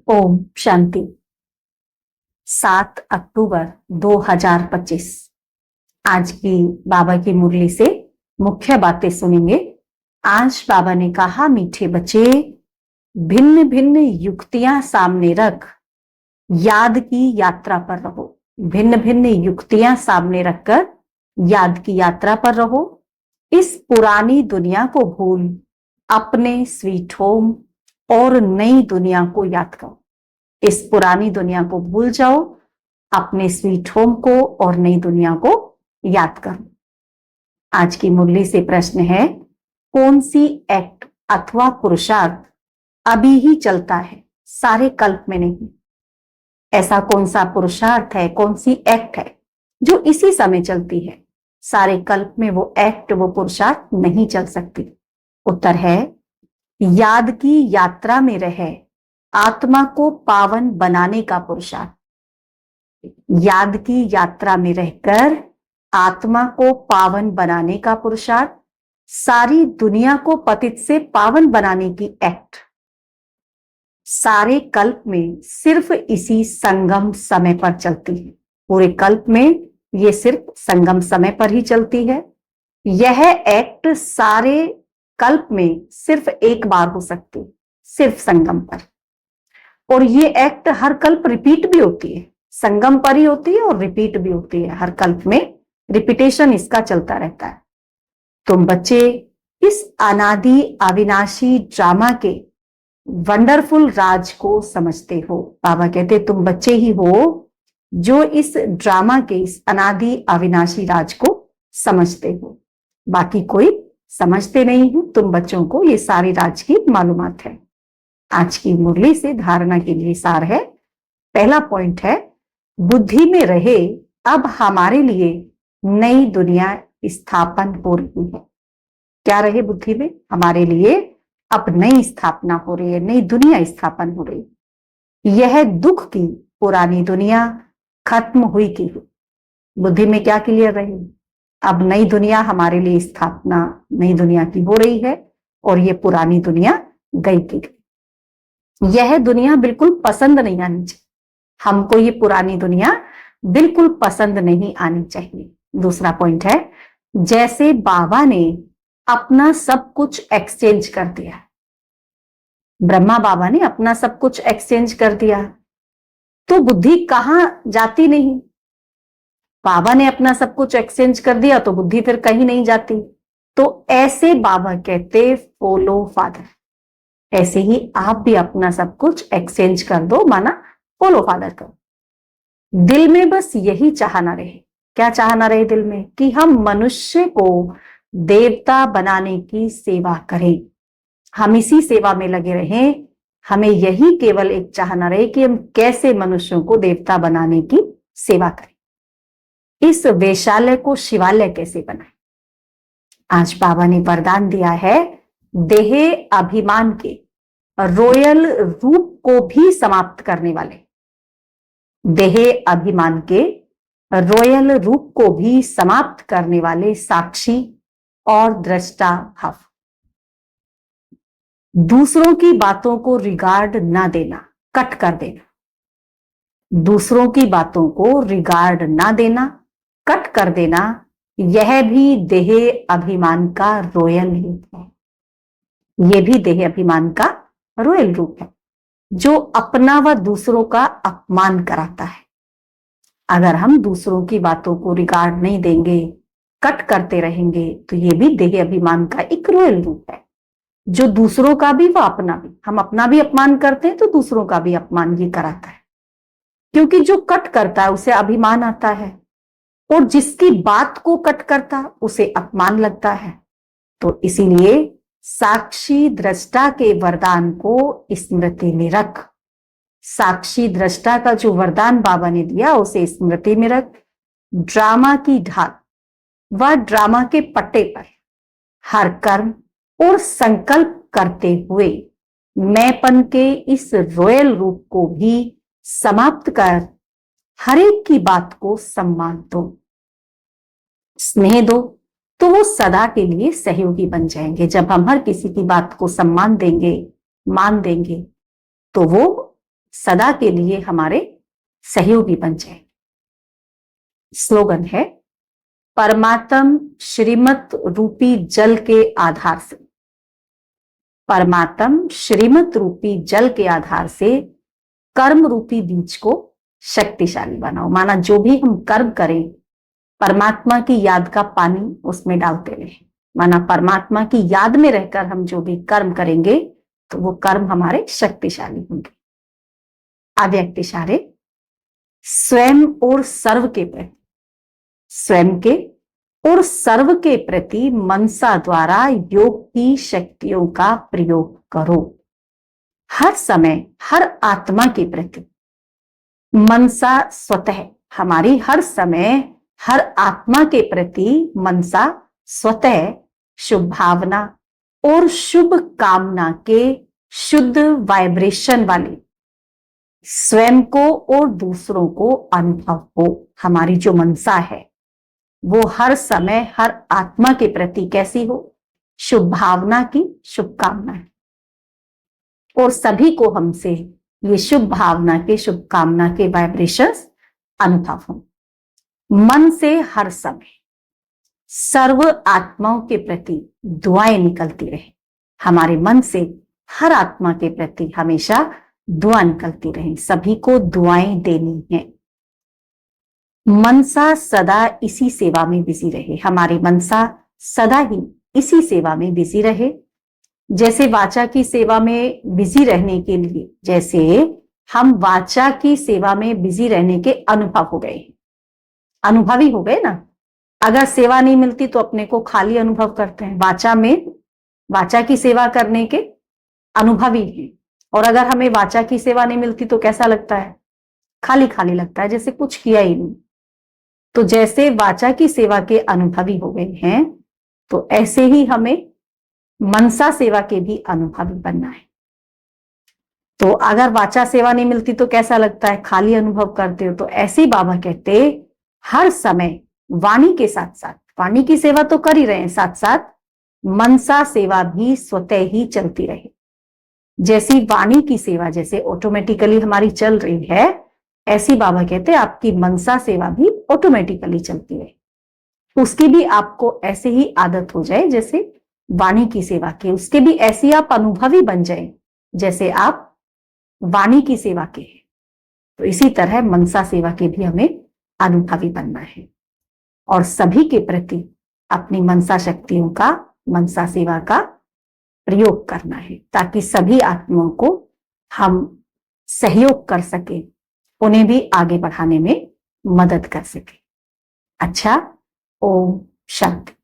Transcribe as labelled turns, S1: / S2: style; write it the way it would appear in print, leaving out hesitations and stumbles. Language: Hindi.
S1: ओम शांति। 7 अक्टूबर 2025 आज की बाबा की मुरली से मुख्य बातें सुनेंगे। आज बाबा ने कहा, मीठे बच्चे, भिन्न भिन्न युक्तियां सामने रख याद की यात्रा पर रहो। भिन्न भिन्न युक्तियां सामने रखकर याद की यात्रा पर रहो। इस पुरानी दुनिया को भूल अपने स्वीट होम और नई दुनिया को याद करो। इस पुरानी दुनिया को भूल जाओ, अपने स्वीट होम को और नई दुनिया को याद करो। आज की मुरली से प्रश्न है, कौन सी एक्ट अथवा पुरुषार्थ अभी ही चलता है, सारे कल्प में नहीं? ऐसा कौन सा पुरुषार्थ है, कौन सी एक्ट है जो इसी समय चलती है? सारे कल्प में वो एक्ट, वो पुरुषार्थ नहीं चल सकती। उत्तर है, याद की यात्रा में रहे आत्मा को पावन बनाने का पुरुषार्थ। याद की यात्रा में रहकर आत्मा को पावन बनाने का पुरुषार्थ, सारी दुनिया को पतित से पावन बनाने की एक्ट सारे कल्प में सिर्फ इसी संगम समय पर चलती है। पूरे कल्प में ये सिर्फ संगम समय पर ही चलती है। यह एक्ट सारे कल्प में सिर्फ एक बार हो सकती है, सिर्फ संगम पर। और ये एक्ट हर कल्प रिपीट भी होती है, संगम पर ही होती है और रिपीट भी होती है। हर कल्प में रिपीटेशन इसका चलता रहता है। तुम बच्चे इस अनादि अविनाशी ड्रामा के वंडरफुल राज को समझते हो। बाबा कहते, तुम बच्चे ही हो जो इस ड्रामा के, इस अनादि अविनाशी राज को समझते हो। बाकी कोई समझते नहीं हो। तुम बच्चों को ये सारी राज की मालूमात है। आज की मुरली से धारणा के लिए सार है। पहला पॉइंट है, बुद्धि में रहे अब हमारे लिए नई दुनिया स्थापन हो रही है। क्या रहे बुद्धि में? हमारे लिए अब नई स्थापना हो रही है, नई दुनिया स्थापन हो रही है। यह दुख की पुरानी दुनिया खत्म हुई की बुद्धि में क्या क्लियर रहे? अब नई दुनिया हमारे लिए स्थापना नई दुनिया की हो रही है और ये पुरानी दुनिया गई की गई। यह दुनिया बिल्कुल पसंद नहीं आनी चाहिए हमको। ये पुरानी दुनिया बिल्कुल पसंद नहीं आनी चाहिए। दूसरा पॉइंट है, जैसे बाबा ने अपना सब कुछ एक्सचेंज कर दिया, ब्रह्मा बाबा ने अपना सब कुछ एक्सचेंज कर दिया, तो बुद्धि कहां जाती नहीं? बाबा ने अपना सब कुछ एक्सचेंज कर दिया तो बुद्धि फिर कहीं नहीं जाती। तो ऐसे बाबा कहते, फॉलो फादर। ऐसे ही आप भी अपना सब कुछ एक्सचेंज कर दो, माना फॉलो फादर करो। दिल में बस यही चाहना रहे। क्या चाहना रहे दिल में? कि हम मनुष्य को देवता बनाने की सेवा करें। हम इसी सेवा में लगे रहें। हमें यही केवल एक चाहना रहे कि हम कैसे मनुष्यों को देवता बनाने की सेवा करें। इस वैशाल्य को शिवालय कैसे बनाए? आज बाबा ने वरदान दिया है, देह अभिमान के रॉयल रूप को भी समाप्त करने वाले, देह अभिमान के रॉयल रूप को भी समाप्त करने वाले साक्षी और दृष्टा भाव। दूसरों की बातों को रिगार्ड ना देना, कट कर देना। दूसरों की बातों को रिगार्ड ना देना, कट कर देना, यह भी देह अभिमान का रॉयल रूप है। यह भी देह अभिमान का रॉयल रूप है जो अपना व दूसरों का अपमान कराता है। अगर हम दूसरों की बातों को रिगार्ड नहीं देंगे, कट करते रहेंगे, तो यह भी देह अभिमान का एक रॉयल रूप है जो दूसरों का भी व अपना भी, हम अपना भी अपमान करते हैं तो दूसरों का भी अपमान ये कराता है। क्योंकि जो कट करता है उसे अभिमान आता है और जिसकी बात को कट करता उसे अपमान लगता है। तो इसीलिए साक्षी दृष्टा के वरदान को स्मृति में रख। साक्षी दृष्टा का जो वरदान बाबा ने दिया उसे स्मृति में रख। ड्रामा की ढाल व ड्रामा के पट्टे पर हर कर्म और संकल्प करते हुए मैंपन के इस रॉयल रूप को भी समाप्त कर हर एक की बात को सम्मान दो, स्नेह दो, तो वो सदा के लिए सहयोगी बन जाएंगे। जब हम हर किसी की बात को सम्मान देंगे, मान देंगे, तो वो सदा के लिए हमारे सहयोगी बन जाए। स्लोगन है, परमात्म श्रीमत रूपी जल के आधार से, परमात्म श्रीमत रूपी जल के आधार से कर्म रूपी बीज को शक्तिशाली बनाओ। माना जो भी हम कर्म करें, परमात्मा की याद का पानी उसमें डालते रहे। माना परमात्मा की याद में रहकर हम जो भी कर्म करेंगे तो वो कर्म हमारे शक्तिशाली होंगे। अव्यक्त इशारे, स्वयं और सर्व के प्रति, स्वयं के और सर्व के प्रति मनसा द्वारा योग की शक्तियों का प्रयोग करो। हर समय हर आत्मा के प्रति मनसा स्वतः, हमारी हर समय हर आत्मा के प्रति मनसा स्वतः शुभ भावना और शुभ कामना के शुद्ध वाइब्रेशन वाली स्वयं को और दूसरों को अनुभव हो। हमारी जो मनसा है वो हर समय हर आत्मा के प्रति कैसी हो? शुभ भावना की, शुभकामना है, और सभी को हमसे ये शुभ भावना के, शुभकामना के वाइब्रेशंस अनुभव हो। मन से हर समय सर्व आत्माओं के प्रति दुआएं निकलती रहे। हमारे मन से हर आत्मा के प्रति हमेशा दुआ निकलती रहे। सभी को दुआएं देनी है। मनसा सदा इसी सेवा में बिजी रहे। हमारी मनसा सदा ही इसी सेवा में बिजी रहे। जैसे वाचा की सेवा में बिजी रहने के लिए, जैसे हम वाचा की सेवा में बिजी रहने के अनुभव हो गए, अनुभवी हो गए ना। अगर सेवा नहीं मिलती तो अपने को खाली अनुभव करते हैं। वाचा में, वाचा की सेवा करने के अनुभवी हैं, और अगर हमें वाचा की सेवा नहीं मिलती तो कैसा लगता है? खाली खाली लगता है, जैसे कुछ किया ही नहीं। तो जैसे वाचा की सेवा के अनुभवी हो गए हैं, तो ऐसे ही हमें मनसा सेवा के भी अनुभवी बनना है। तो अगर वाचा सेवा नहीं मिलती तो कैसा लगता है? खाली अनुभव करते हो। तो ऐसे ही बाबा कहते, हर समय वाणी के साथ साथ, वाणी की सेवा तो कर ही रहे हैं, साथ साथ मनसा सेवा भी स्वतः ही चलती रहे। जैसी वाणी की सेवा जैसे ऑटोमेटिकली हमारी चल रही है, ऐसी बाबा कहते हैं आपकी मनसा सेवा भी ऑटोमेटिकली चलती रहे। उसकी भी आपको ऐसे ही आदत हो जाए जैसे वाणी की सेवा की, उसके भी ऐसी आप अनुभवी बन जाए जैसे आप वाणी की सेवा के हैं। तो इसी तरह मनसा सेवा के भी हमें अनुभवी बनना है और सभी के प्रति अपनी मनसा शक्तियों का, मनसा सेवा का प्रयोग करना है, ताकि सभी आत्माओं को हम सहयोग कर सके, उन्हें भी आगे बढ़ाने में मदद कर सके। अच्छा, ओम शांति।